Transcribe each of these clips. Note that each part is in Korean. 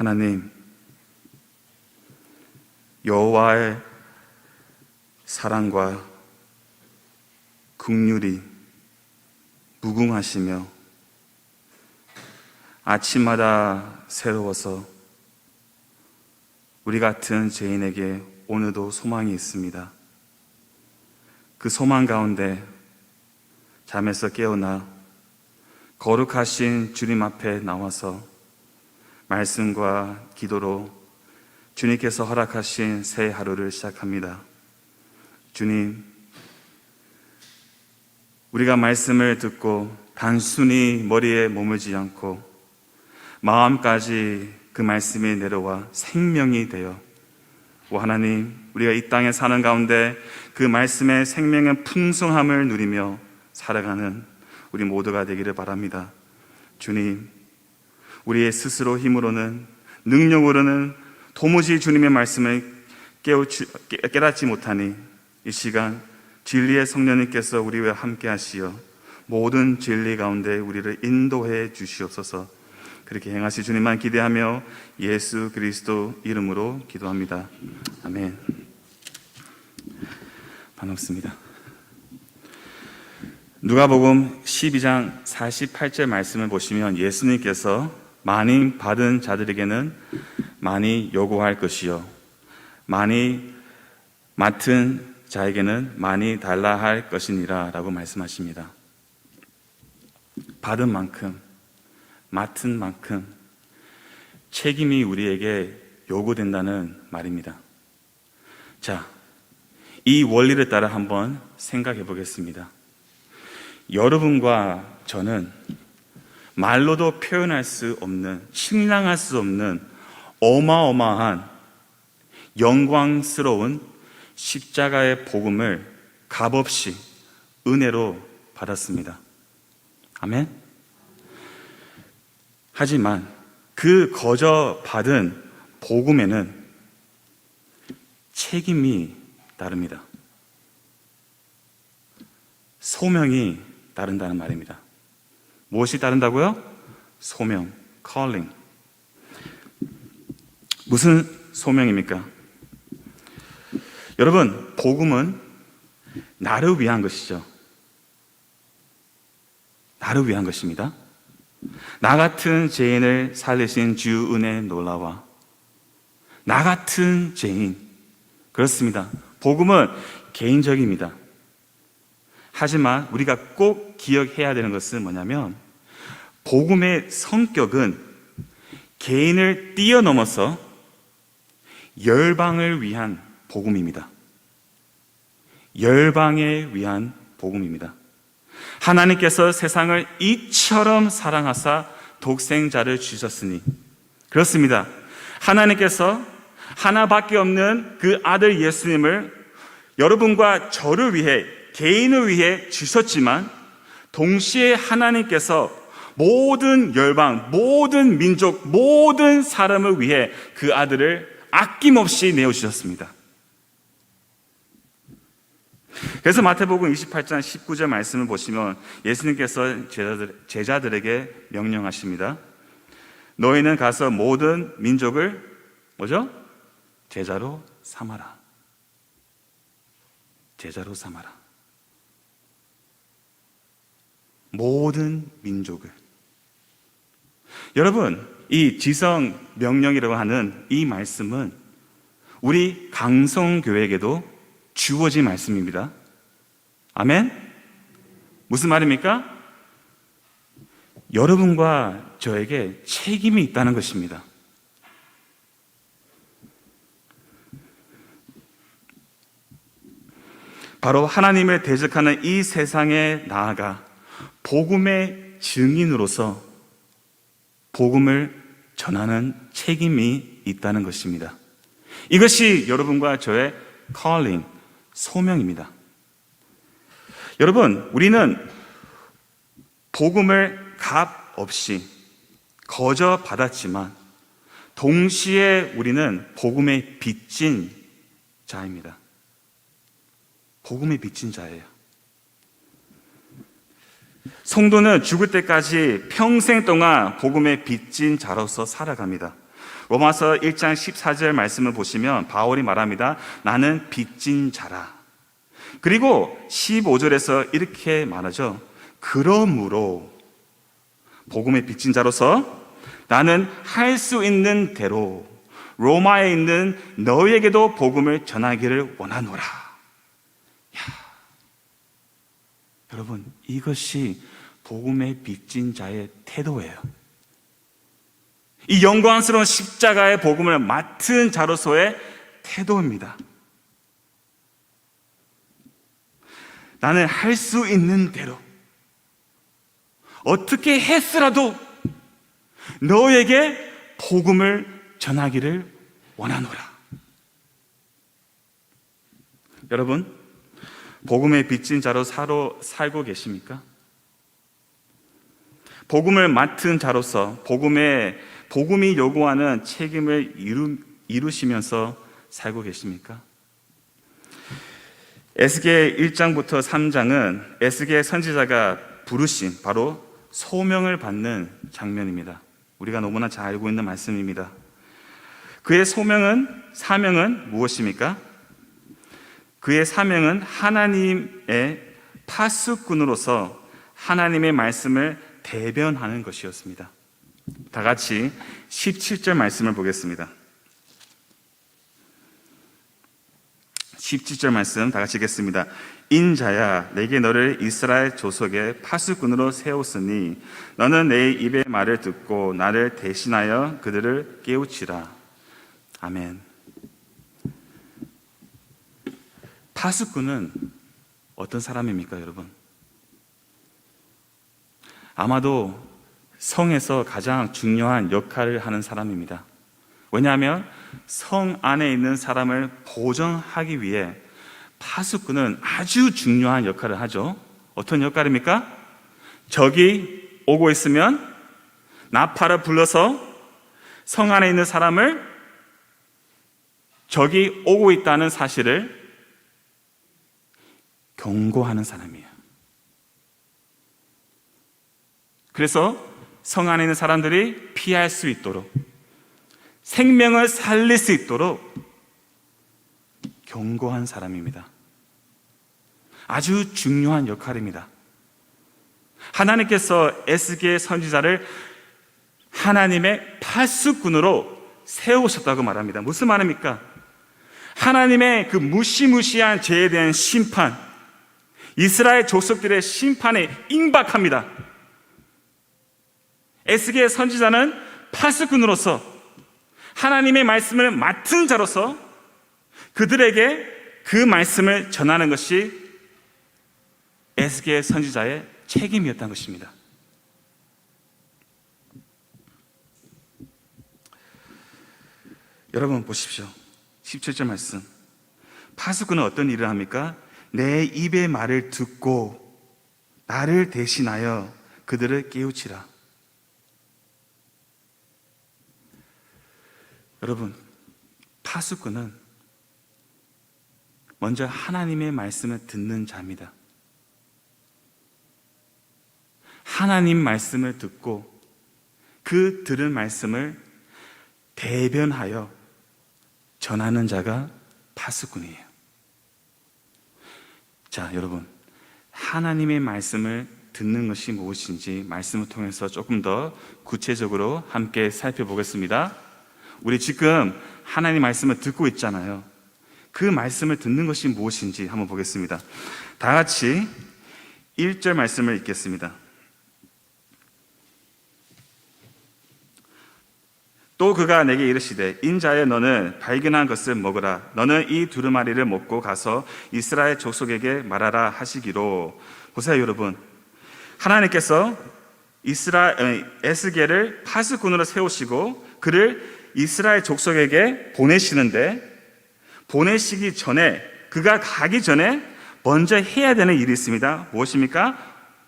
하나님, 여호와의 사랑과 긍휼이 무궁하시며 아침마다 새로워서 우리 같은 죄인에게 오늘도 소망이 있습니다. 그 소망 가운데 잠에서 깨어나 거룩하신 주님 앞에 나와서 말씀과 기도로 주님께서 허락하신 새 하루를 시작합니다. 주님, 우리가 말씀을 듣고 단순히 머리에 머물지 않고 마음까지 그 말씀이 내려와 생명이 되어, 오 하나님, 우리가 이 땅에 사는 가운데 그 말씀의 생명의 풍성함을 누리며 살아가는 우리 모두가 되기를 바랍니다. 주님, 우리의 스스로 힘으로는, 능력으로는 도무지 주님의 말씀을 깨닫지 못하니 이 시간 진리의 성령님께서 우리와 함께 하시어 모든 진리 가운데 우리를 인도해 주시옵소서. 그렇게 행하실 주님만 기대하며 예수 그리스도 이름으로 기도합니다. 아멘. 반갑습니다. 누가복음 12장 48절 말씀을 보시면 예수님께서 많이 받은 자들에게는 많이 요구할 것이요 많이 맡은 자에게는 많이 달라 할 것이니라 라고 말씀하십니다. 받은 만큼, 맡은 만큼 책임이 우리에게 요구된다는 말입니다. 자, 이 원리를 따라 한번 생각해 보겠습니다. 여러분과 저는 말로도 표현할 수 없는, 측량할 수 없는 어마어마한 영광스러운 십자가의 복음을 값없이 은혜로 받았습니다. 아멘? 하지만 그 거저 받은 복음에는 책임이 따릅니다. 소명이 따른다는 말입니다. 무엇이 따른다고요? 소명, calling. 무슨 소명입니까? 여러분, 복음은 나를 위한 것이죠. 나를 위한 것입니다. 나 같은 죄인을 살리신 주 은혜 놀라와. 나 같은 죄인. 그렇습니다. 복음은 개인적입니다. 하지만 우리가 꼭 기억해야 되는 것은 뭐냐면 복음의 성격은 개인을 뛰어넘어서 열방을 위한 복음입니다. 열방에 위한 복음입니다. 하나님께서 세상을 이처럼 사랑하사 독생자를 주셨으니, 그렇습니다. 하나님께서 하나밖에 없는 그 아들 예수님을 여러분과 저를 위해, 개인을 위해 주셨지만 동시에 하나님께서 모든 열방, 모든 민족, 모든 사람을 위해 그 아들을 아낌없이 내어주셨습니다. 그래서 마태복음 28장 19절 말씀을 보시면 예수님께서 제자들에게 명령하십니다. 너희는 가서 모든 민족을 뭐죠? 제자로 삼아라. 제자로 삼아라. 모든 민족을. 여러분, 이 지성 명령이라고 하는 이 말씀은 우리 강성교회에게도 주어진 말씀입니다. 아멘? 무슨 말입니까? 여러분과 저에게 책임이 있다는 것입니다. 바로 하나님을 대적하는 이 세상에 나아가 복음의 증인으로서 복음을 전하는 책임이 있다는 것입니다. 이것이 여러분과 저의 calling, 소명입니다. 여러분, 우리는 복음을 값 없이 거저 받았지만 동시에 우리는 복음의 빚진 자입니다. 복음의 빚진 자예요. 성도는 죽을 때까지 평생 동안 복음의 빚진 자로서 살아갑니다. 로마서 1장 14절 말씀을 보시면 바울이 말합니다. 나는 빚진 자라. 그리고 15절에서 이렇게 말하죠. 그러므로 복음의 빚진 자로서 나는 할 수 있는 대로 로마에 있는 너희에게도 복음을 전하기를 원하노라. 여러분, 이것이 복음의 빚진 자의 태도예요. 이 영광스러운 십자가의 복음을 맡은 자로서의 태도입니다. 나는 할 수 있는 대로 어떻게 했으라도 너에게 복음을 전하기를 원하노라. 여러분, 복음의 빚진 자로 살고 계십니까? 복음을 맡은 자로서 복음이 요구하는 책임을 이루시면서 살고 계십니까? 에스겔 1장부터 3장은 에스겔 선지자가 부르신 바로 소명을 받는 장면입니다. 우리가 너무나 잘 알고 있는 말씀입니다. 그의 사명은 무엇입니까? 그의 사명은 하나님의 파수꾼으로서 하나님의 말씀을 대변하는 것이었습니다. 다 같이 17절 말씀을 보겠습니다. 17절 말씀 다 같이 읽겠습니다. 인자야, 내게 너를 이스라엘 조속의 파수꾼으로 세웠으니 너는 내 입의 말을 듣고 나를 대신하여 그들을 깨우치라. 아멘. 파수꾼은 어떤 사람입니까, 여러분? 아마도 성에서 가장 중요한 역할을 하는 사람입니다. 왜냐하면 성 안에 있는 사람을 보존하기 위해 파수꾼은 아주 중요한 역할을 하죠. 어떤 역할입니까? 적이 오고 있으면 나팔을 불러서 성 안에 있는 사람을 적이 오고 있다는 사실을 경고하는 사람이에요. 그래서 성 안에 있는 사람들이 피할 수 있도록, 생명을 살릴 수 있도록 경고한 사람입니다. 아주 중요한 역할입니다. 하나님께서 에스겔 선지자를 하나님의 파수꾼으로 세우셨다고 말합니다. 무슨 말입니까? 하나님의 그 무시무시한 죄에 대한 심판, 이스라엘 족속들의 심판에 임박합니다. 에스겔 선지자는 파수꾼으로서 하나님의 말씀을 맡은 자로서 그들에게 그 말씀을 전하는 것이 에스겔 선지자의 책임이었다는 것입니다. 여러분 보십시오. 17절 말씀. 파수꾼은 어떤 일을 합니까? 내 입의 말을 듣고 나를 대신하여 그들을 깨우치라. 여러분, 파수꾼은 먼저 하나님의 말씀을 듣는 자입니다. 하나님 말씀을 듣고 그 들은 말씀을 대변하여 전하는 자가 파수꾼이에요. 자, 여러분, 하나님의 말씀을 듣는 것이 무엇인지 말씀을 통해서 조금 더 구체적으로 함께 살펴보겠습니다. 우리 지금 하나님 말씀을 듣고 있잖아요. 그 말씀을 듣는 것이 무엇인지 한번 보겠습니다. 다 같이 1절 말씀을 읽겠습니다. 또 그가 내게 이르시되 인자여 너는 발견한 것을 먹으라. 너는 이 두루마리를 먹고 가서 이스라엘 족속에게 말하라 하시기로. 보세요, 여러분. 하나님께서 에스겔을 파수꾼으로 세우시고 그를 이스라엘 족속에게 보내시는데, 보내시기 전에, 그가 가기 전에 먼저 해야 되는 일이 있습니다. 무엇입니까?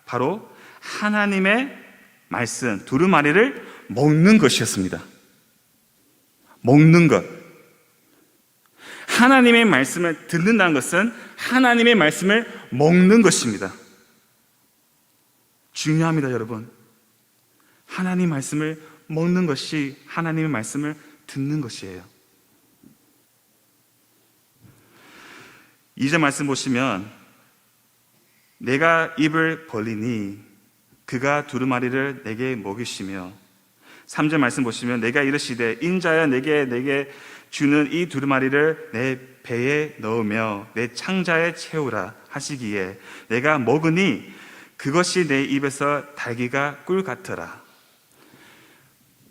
바로 하나님의 말씀 두루마리를 먹는 것이었습니다. 먹는 것. 하나님의 말씀을 듣는다는 것은 하나님의 말씀을 먹는 것입니다. 중요합니다, 여러분. 하나님 말씀을 먹는 것이 하나님의 말씀을 듣는 것이에요. 2절 말씀 보시면 내가 입을 벌리니 그가 두루마리를 내게 먹이시며, 3절 말씀 보시면 내가 이르시되 인자여 내게 주는 이 두루마리를 내 배에 넣으며 내 창자에 채우라 하시기에 내가 먹으니 그것이 내 입에서 달기가 꿀 같더라.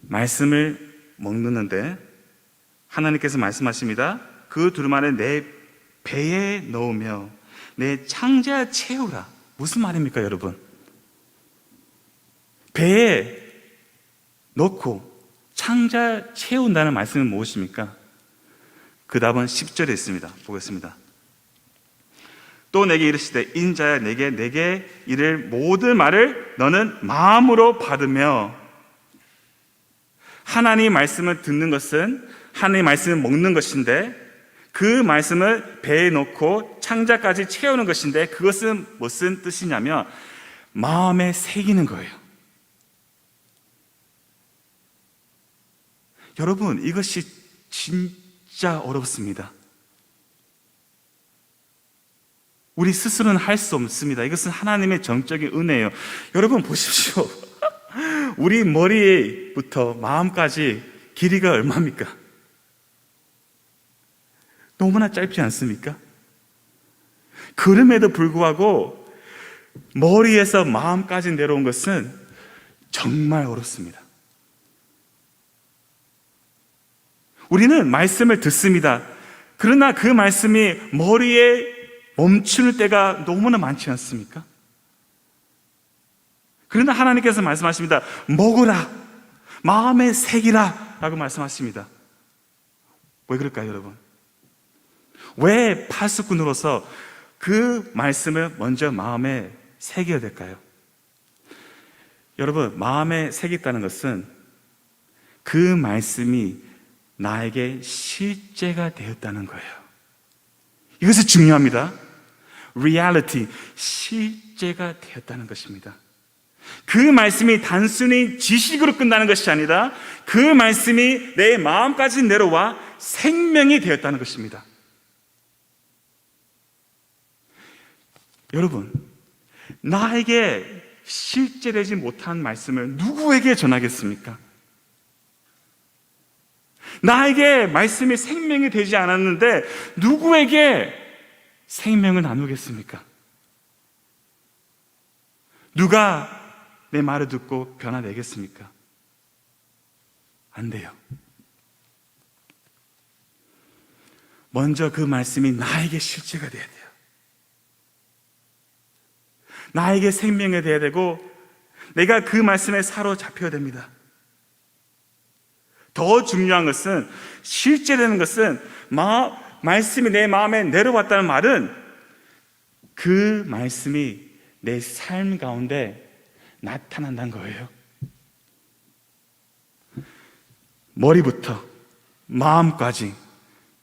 말씀을 먹는데 하나님께서 말씀하십니다. 그 두루마리를 내 배에 넣으며 내 창자에 채우라. 무슨 말입니까, 여러분? 배에 넣고 창자에 채운다는 말씀은 무엇입니까? 그 답은 10절에 있습니다. 보겠습니다. 또 내게 이르시되 인자야 내게 이를 모든 말을 너는 마음으로 받으며. 하나님 말씀을 듣는 것은 하나님 말씀을 먹는 것인데, 그 말씀을 배에 넣고 창자까지 채우는 것인데, 그것은 무슨 뜻이냐면 마음에 새기는 거예요. 여러분, 이것이 진짜 어렵습니다. 우리 스스로는 할 수 없습니다. 이것은 하나님의 정적인 은혜예요. 여러분 보십시오. 우리 머리부터 마음까지 길이가 얼마입니까? 너무나 짧지 않습니까? 그럼에도 불구하고 머리에서 마음까지 내려온 것은 정말 어렵습니다. 우리는 말씀을 듣습니다. 그러나 그 말씀이 머리에 멈추는 때가 너무나 많지 않습니까? 그러나 하나님께서 말씀하십니다. 먹으라, 마음에 새기라 라고 말씀하십니다. 왜 그럴까요, 여러분? 왜 파수꾼으로서 그 말씀을 먼저 마음에 새겨야 될까요? 여러분, 마음에 새겼다는 것은 그 말씀이 나에게 실제가 되었다는 거예요. 이것이 중요합니다. reality, 실제가 되었다는 것입니다. 그 말씀이 단순히 지식으로 끝나는 것이 아니라 그 말씀이 내 마음까지 내려와 생명이 되었다는 것입니다. 여러분, 나에게 실제되지 못한 말씀을 누구에게 전하겠습니까? 나에게 말씀이 생명이 되지 않았는데 누구에게 생명을 나누겠습니까? 누가 내 말을 듣고 변화내겠습니까? 안 돼요. 먼저 그 말씀이 나에게 실제가 돼야 돼요. 나에게 생명이 돼야 되고 내가 그 말씀에 사로잡혀야 됩니다. 더 중요한 것은, 실제되는 것은 말씀이 내 마음에 내려왔다는 말은 그 말씀이 내 삶 가운데 나타난다는 거예요. 머리부터 마음까지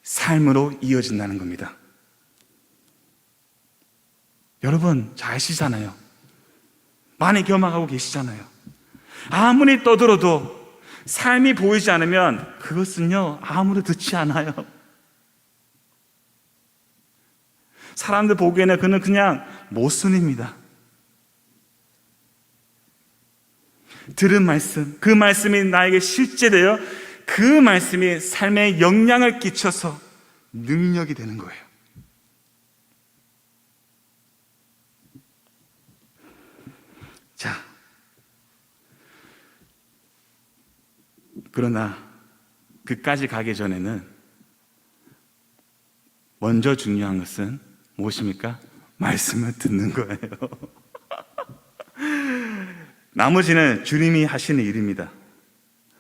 삶으로 이어진다는 겁니다. 여러분 잘 아시잖아요. 많이 경험하고 계시잖아요. 아무리 떠들어도 삶이 보이지 않으면 그것은요, 아무도 듣지 않아요. 사람들 보기에는 그는 그냥 모순입니다. 들은 말씀, 그 말씀이 나에게 실제되어 그 말씀이 삶에 영향을 끼쳐서 능력이 되는 거예요. 자, 그러나 그까지 가기 전에는 먼저 중요한 것은 무엇입니까? 말씀을 듣는 거예요. 나머지는 주님이 하시는 일입니다.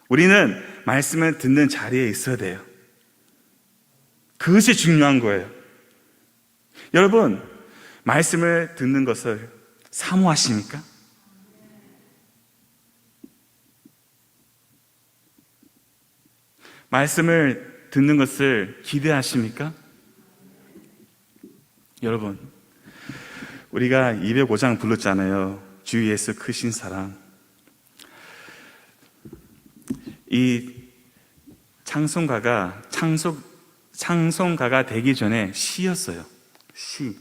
우리는 말씀을 듣는 자리에 있어야 돼요. 그것이 중요한 거예요. 여러분, 말씀을 듣는 것을 사모하십니까? 말씀을 듣는 것을 기대하십니까? 여러분, 우리가 205장 불렀잖아요. 주 예수 크신 사랑. 이 찬송가가 되기 전에 시였어요. 시.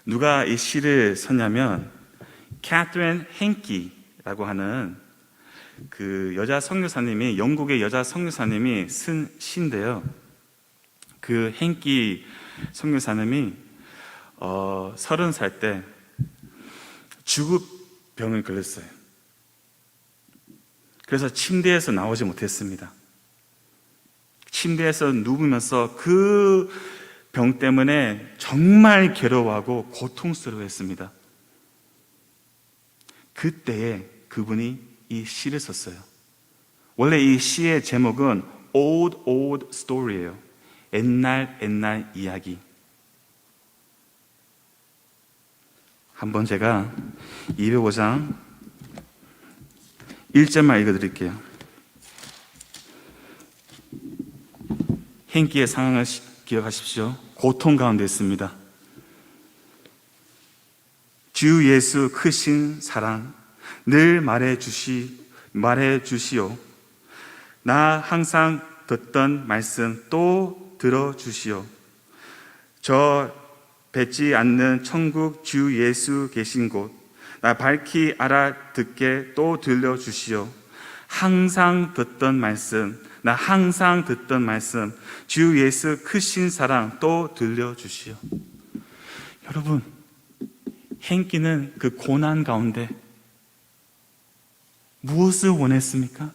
누가 이 시를 썼냐면 캐서린 행키라고 하는 그 여자 선교사님이, 영국의 여자 선교사님이 쓴 시인데요. 그 행키 선교사님이 30살 때 죽음병을 걸렸어요. 그래서 침대에서 나오지 못했습니다. 침대에서 누우면서 그 병 때문에 정말 괴로워하고 고통스러워했습니다. 그때에 그분이 이 시를 썼어요. 원래 이 시의 제목은 Old Story예요. 옛날 이야기. 한번 제가 205장 1절만 읽어드릴게요. 행기의 상황을 기억하십시오. 고통 가운데 있습니다. 주 예수 크신 사랑 늘 말해주시오. 나 항상 듣던 말씀 또 들어주시오. 저 뵙지 않는 천국 주 예수 계신 곳 나 밝히 알아듣게 또 들려주시오. 항상 듣던 말씀, 나 항상 듣던 말씀, 주 예수 크신 사랑 또 들려주시오. 여러분, 행기는 그 고난 가운데 무엇을 원했습니까?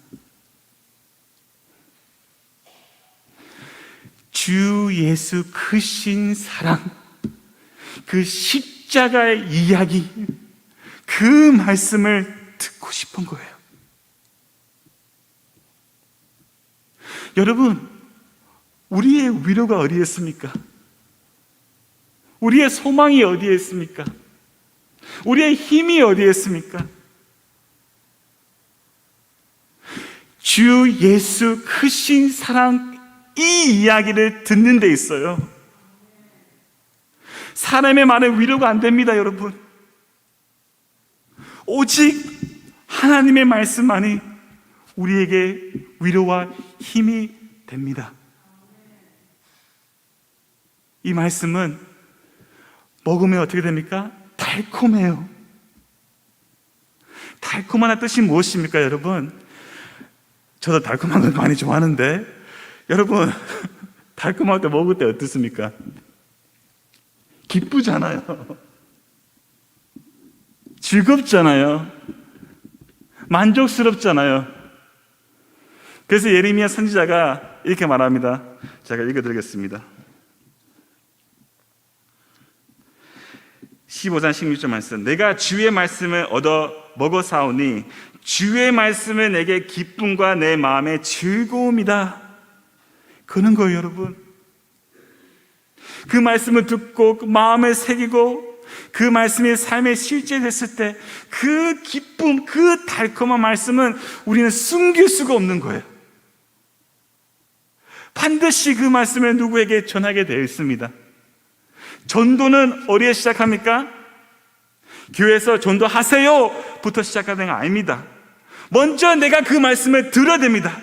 주 예수 크신 사랑, 그 십자가의 이야기, 그 말씀을 듣고 싶은 거예요. 여러분, 우리의 위로가 어디에 있습니까? 우리의 소망이 어디에 있습니까? 우리의 힘이 어디에 있습니까? 주 예수 크신 사랑, 이 이야기를 듣는 데 있어요. 사람의 말은 위로가 안 됩니다, 여러분. 오직 하나님의 말씀만이 우리에게 위로와 힘이 됩니다. 이 말씀은 먹으면 어떻게 됩니까? 달콤해요. 달콤한 뜻이 무엇입니까, 여러분? 저도 달콤한 걸 많이 좋아하는데, 여러분, 달콤한 거 먹을 때 어떻습니까? 기쁘잖아요. 즐겁잖아요. 만족스럽잖아요. 그래서 예레미야 선지자가 이렇게 말합니다. 제가 읽어드리겠습니다. 15장 16절 말씀. 내가 주의 말씀을 얻어 먹어사오니 주의 말씀은 내게 기쁨과 내 마음의 즐거움이다. 그런 거예요, 여러분. 그 말씀을 듣고 그 마음에 새기고 그 말씀이 삶에 실제됐을 때 그 기쁨, 그 달콤한 말씀은 우리는 숨길 수가 없는 거예요. 반드시 그 말씀을 누구에게 전하게 되어 있습니다. 전도는 어디에 시작합니까? 교회에서 전도하세요 부터 시작하는 거 아닙니다. 먼저 내가 그 말씀을 들어야 됩니다.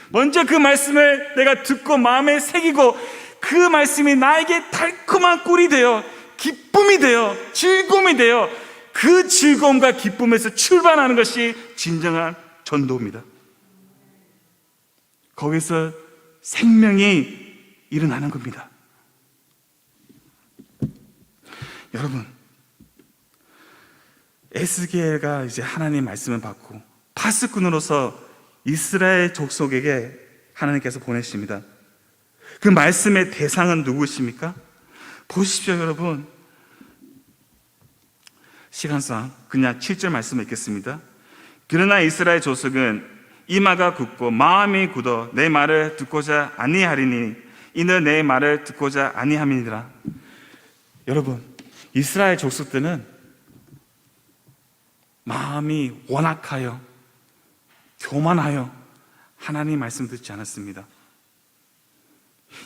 먼저 그 말씀을 내가 듣고 마음에 새기고 그 말씀이 나에게 달콤한 꿀이 되어 기쁨이 되어 즐거움이 되어 그 즐거움과 기쁨에서 출발하는 것이 진정한 전도입니다. 거기서 생명이 일어나는 겁니다. 여러분, 에스겔가 이제 하나님 말씀을 받고 파수꾼으로서 이스라엘 족속에게 하나님께서 보내십니다. 그 말씀의 대상은 누구십니까? 보십시오, 여러분. 시간상 그냥 7절 말씀을 읽겠습니다. 그러나 이스라엘 족속은 이마가 굳고 마음이 굳어 내 말을 듣고자 아니하리니 이는 내 말을 듣고자 아니함이니라. 여러분, 이스라엘 족속들은 마음이 완악하여 교만하여 하나님 말씀 듣지 않았습니다.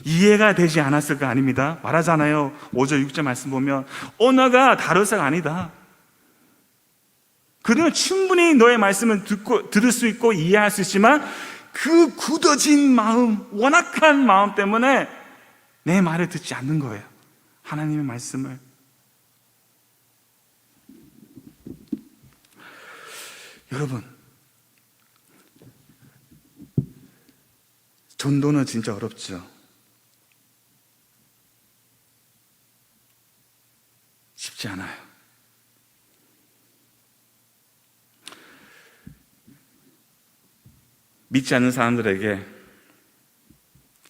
이해가 되지 않았을 거 아닙니다. 말하잖아요. 5절 6절 말씀 보면 언어가 다르사가 아니다. 그들은 충분히 너의 말씀을 들을 수 있고 이해할 수 있지만 그 굳어진 마음, 완악한 마음 때문에 내 말을 듣지 않는 거예요. 하나님의 말씀을. 여러분, 전도는 진짜 어렵죠. 쉽지 않아요. 믿지 않는 사람들에게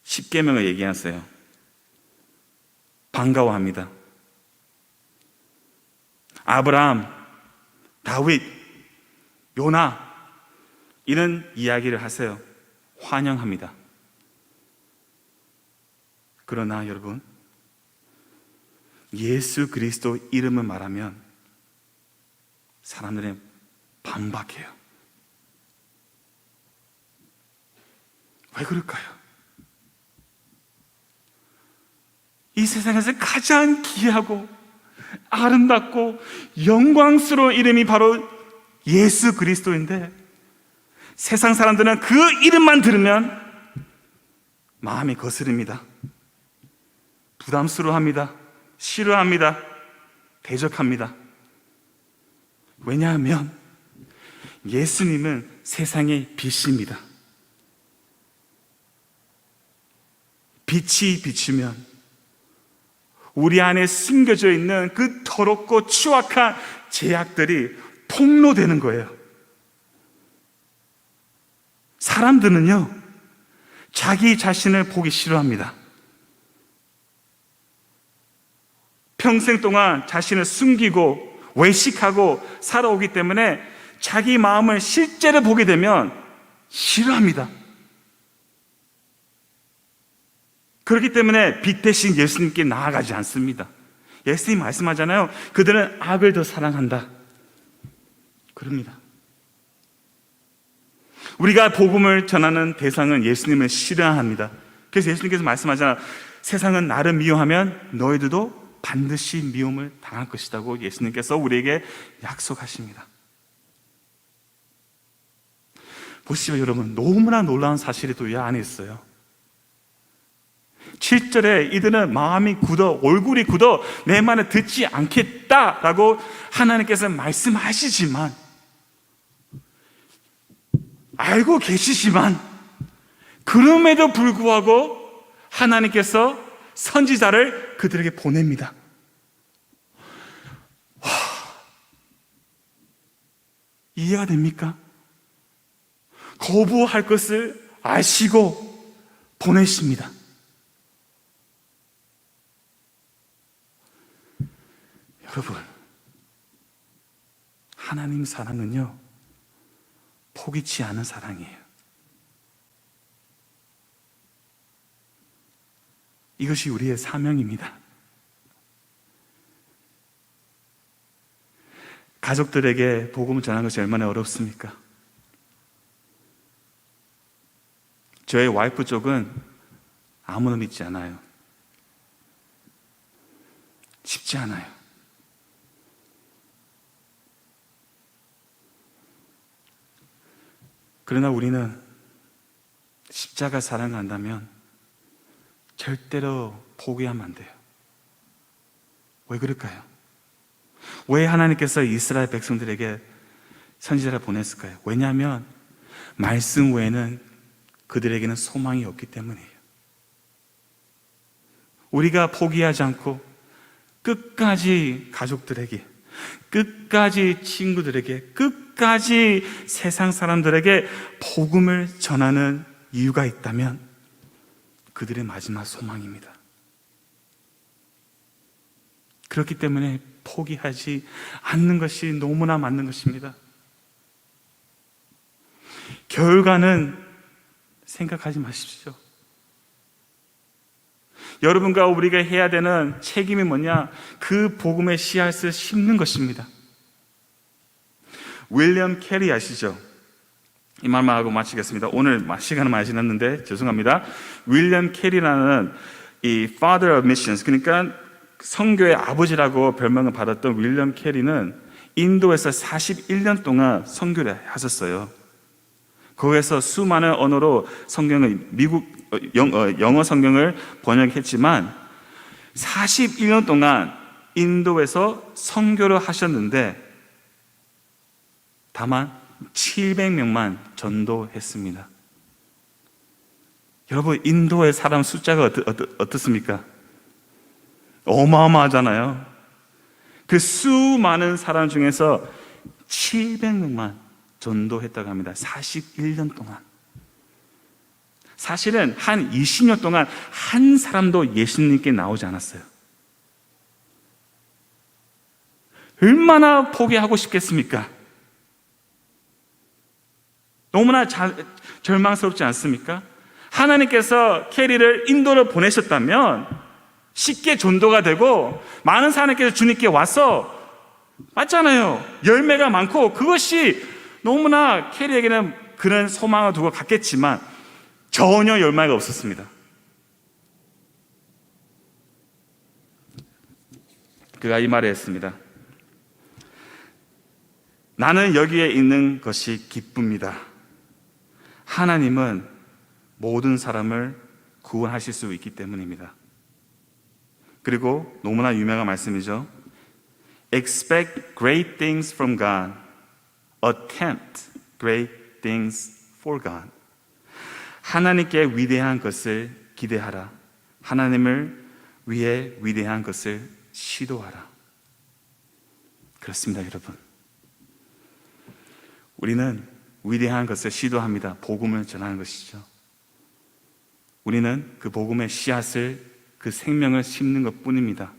10계명을 얘기하세요. 반가워합니다. 아브라함, 다윗, 요나 이런 이야기를 하세요. 환영합니다. 그러나 여러분, 예수 그리스도 이름을 말하면 사람들은 반박해요. 왜 그럴까요? 이 세상에서 가장 귀하고 아름답고 영광스러운 이름이 바로 예수 그리스도인데, 세상 사람들은 그 이름만 들으면 마음이 거스릅니다. 부담스러워합니다. 싫어합니다. 대적합니다. 왜냐하면 예수님은 세상의 빛입니다. 빛이 비추면 우리 안에 숨겨져 있는 그 더럽고 추악한 죄악들이 폭로되는 거예요. 사람들은요, 자기 자신을 보기 싫어합니다. 평생 동안 자신을 숨기고 외식하고 살아오기 때문에 자기 마음을 실제로 보게 되면 싫어합니다. 그렇기 때문에 빛 대신 예수님께 나아가지 않습니다. 예수님 말씀하잖아요. 그들은 악을 더 사랑한다. 그럽니다. 우리가 복음을 전하는 대상은 예수님을 싫어합니다. 그래서 예수님께서 말씀하잖아요. 세상은 나를 미워하면 너희들도 반드시 미움을 당할 것이라고 예수님께서 우리에게 약속하십니다. 보시죠, 여러분. 너무나 놀라운 사실이 또 이 안에 있어요. 7절에 이들은 마음이 굳어, 얼굴이 굳어 내 말을 듣지 않겠다라고 하나님께서 말씀하시지만, 알고 계시지만, 그럼에도 불구하고 하나님께서 선지자를 그들에게 보냅니다. 이해가 됩니까? 거부할 것을 아시고 보내십니다. 여러분, 하나님 사랑은요, 포기치 않은 사랑이에요. 이것이 우리의 사명입니다. 가족들에게 복음을 전하는 것이 얼마나 어렵습니까? 저의 와이프 쪽은 아무나 믿지 않아요. 쉽지 않아요. 그러나 우리는 십자가 사랑을 한다면 절대로 포기하면 안 돼요. 왜 그럴까요? 왜 하나님께서 이스라엘 백성들에게 선지자를 보냈을까요? 왜냐하면 말씀 외에는 그들에게는 소망이 없기 때문이에요. 우리가 포기하지 않고 끝까지 가족들에게, 끝까지 친구들에게, 끝까지 세상 사람들에게 복음을 전하는 이유가 있다면 그들의 마지막 소망입니다. 그렇기 때문에 포기하지 않는 것이 너무나 맞는 것입니다. 결과는 생각하지 마십시오. 여러분과 우리가 해야 되는 책임이 뭐냐? 그 복음의 씨앗을 심는 것입니다. 윌리엄 캐리 아시죠? 이 말만 하고 마치겠습니다. 오늘 시간은 많이 지났는데 죄송합니다. 윌리엄 캐리라는 이 Father of Missions, 그러니까 선교의 아버지라고 별명을 받았던 윌리엄 캐리는 인도에서 41년 동안 선교를 하셨어요. 거기에서 수많은 언어로 성경을 영어 성경을 번역했지만 41년 동안 인도에서 선교를 하셨는데 다만 700명만 전도했습니다. 여러분, 인도의 사람 숫자가 어떻습니까? 어마어마하잖아요. 그 수많은 사람 중에서 700명만 전도했다고 합니다. 41년 동안. 사실은 한 20년 동안 한 사람도 예수님께 나오지 않았어요. 얼마나 포기하고 싶겠습니까? 너무나 절망스럽지 않습니까? 하나님께서 캐리를 인도로 보내셨다면 쉽게 전도가 되고 많은 사람께서 주님께 와서 맞잖아요. 열매가 많고 그것이 너무나 캐리에게는 그런 소망을 두고 갔겠지만 전혀 열매가 없었습니다. 그가 이 말을 했습니다. 나는 여기에 있는 것이 기쁩니다. 하나님은 모든 사람을 구원하실 수 있기 때문입니다. 그리고 너무나 유명한 말씀이죠. Expect great things from God. Attempt great things for God. 하나님께 위대한 것을 기대하라. 하나님을 위해 위대한 것을 시도하라. 그렇습니다, 여러분. 우리는 위대한 것을 시도합니다. 복음을 전하는 것이죠. 우리는 그 복음의 씨앗을, 그 생명을 심는 것 뿐입니다.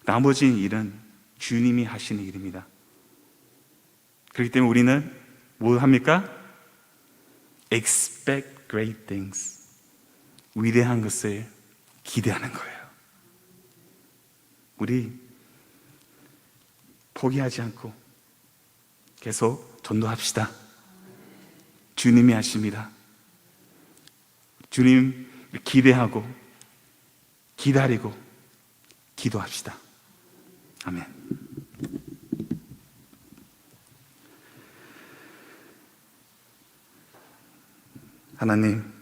나머지 일은 주님이 하시는 일입니다. 그렇기 때문에 우리는 뭐 합니까? Expect great things. 위대한 것을 기대하는 거예요. 우리 포기하지 않고 계속 전도합시다. 주님이 하십니다. 주님 기대하고 기다리고 기도합시다. 아멘. 하나님,